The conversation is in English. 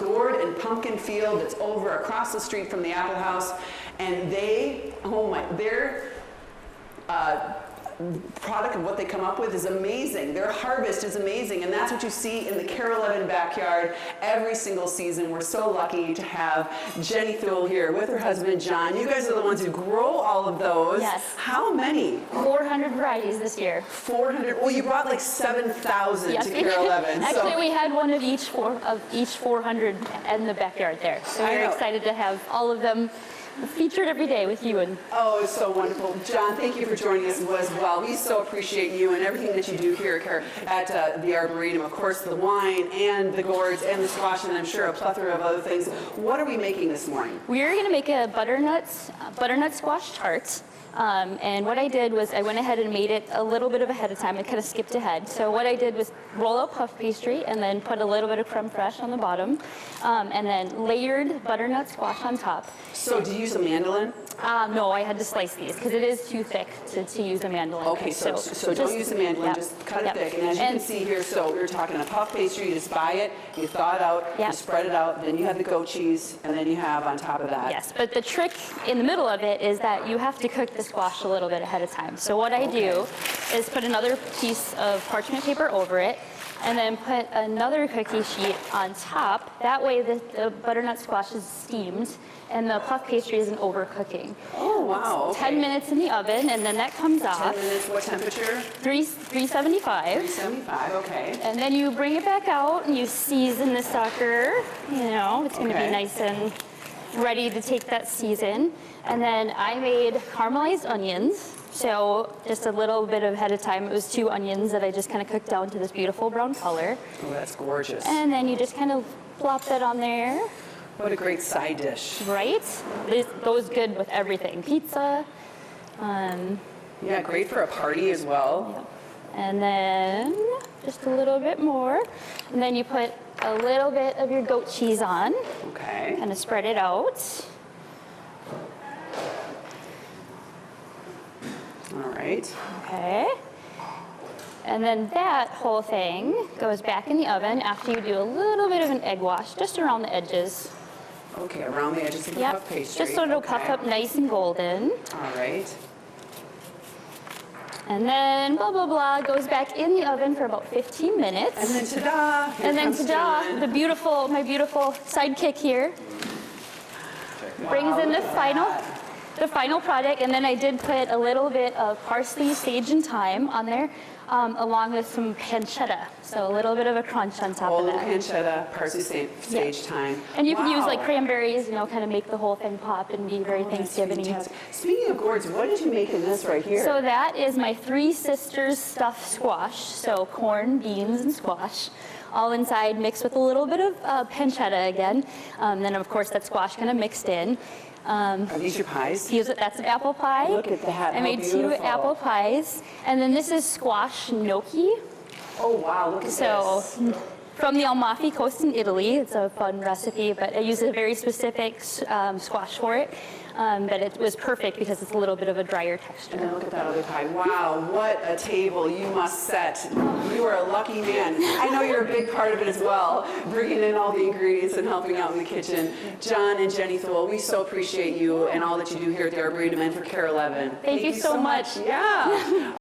gourd and pumpkin field that's over across the street from the Apple House, and they, oh my, their product of what they come up with is amazing. Their harvest is amazing, and that's what you see in the Carol Levin backyard every single season. We're so lucky to have Jenny Thule here with her husband John. You guys are the ones who grow all of those. Yes. How many? 400 varieties this year. 400. Well, you brought like 7,000 Yes, to we Carol did. Levin. Actually, so. we had one of each 400 in the backyard there. So I we're know. excited to have all of them featured every day with you. And Oh, it's so wonderful. John, thank you for joining us as well. We so appreciate you and everything that you do here at the Arboretum. Of course, the wine and the gourds and the squash, and I'm sure a plethora of other things. What are we making this morning? we're going to make a butternut squash tart. And what I did was I went ahead and made it a little bit ahead of time. I kind of skipped ahead. So what I did was roll out puff pastry and then put a little bit of creme fraiche on the bottom, and then layered butternut squash on top. So do you use a mandolin? No, I had to slice these because it is too thick to use a mandolin. Okay, so don't use a mandolin, yeah, just cut it yeah. thick. And as you can see here, so we're talking a puff pastry, you just buy it, you thaw it out, Yeah. you spread it out, then you have the goat cheese, and then you have on top of that. Yes, but the trick in the middle of it is that you have to cook the squash a little bit ahead of time. So what I do is put another piece of parchment paper over it, and then put another cookie sheet on top. That way the butternut squash is steamed and the puff pastry isn't overcooking. Oh, wow. Okay. 10 minutes in the oven, and then that comes 10 off. minutes, what temperature? 375. 375, okay. And then you bring it back out and you season the sucker. You know, it's going to Okay. be nice and ready to take that season. And then I made caramelized onions. So just a little bit ahead of time, it was 2 onions that I just kind of cooked down to this beautiful brown color. Oh, that's gorgeous. And then you just kind of plop that on there, What a great side dish. right? This goes good with everything. Pizza. Yeah, great for a party as well. And then just a little bit more. And then you put a little bit of your goat cheese on, Okay. kind of spread it out. All right. Okay. And then that whole thing goes back in the oven after you do a little bit of an egg wash, just around the edges. Okay, around the edges of the Yep. puff pastry. Just so it'll puff Okay. up nice and golden. All right. And then blah, blah, blah, goes back in the oven for about 15 minutes. And then ta-da! Here And then comes ta-da, John. my beautiful sidekick here brings in the final product. And then I did put a little bit of parsley, sage, and thyme on there, along with some pancetta. So a little bit of a crunch on top Oh, of little that. pancetta, parsley, sage, thyme. And you can use Wow. like cranberries, you know, kind of make the whole thing pop and be very That's Thanksgiving-y. fantastic. Speaking of gourds, what did you make in this right here? So that is my Three Sisters stuffed squash. So corn, beans, and squash, all inside, mixed with a little bit of pancetta again. Then of course that squash kind of mixed in. Are these your pies? That's an apple pie. Look at that, I how made 2 beautiful. apple pies. And then this is squash gnocchi. Oh, wow, look at So this. from the Amalfi Coast in Italy. It's a fun recipe, but I use a very specific squash for it. But it was perfect because it's a little bit of a drier texture. And then look at that other pie. Wow, what a table you must set. You are a lucky man. I know you're a big part of it as well, bringing in all the ingredients and helping out in the kitchen. John and Jenny Thule, we so appreciate you and all that you do here at the Arboretum and for Carol Levin. Thank you so much. Yeah.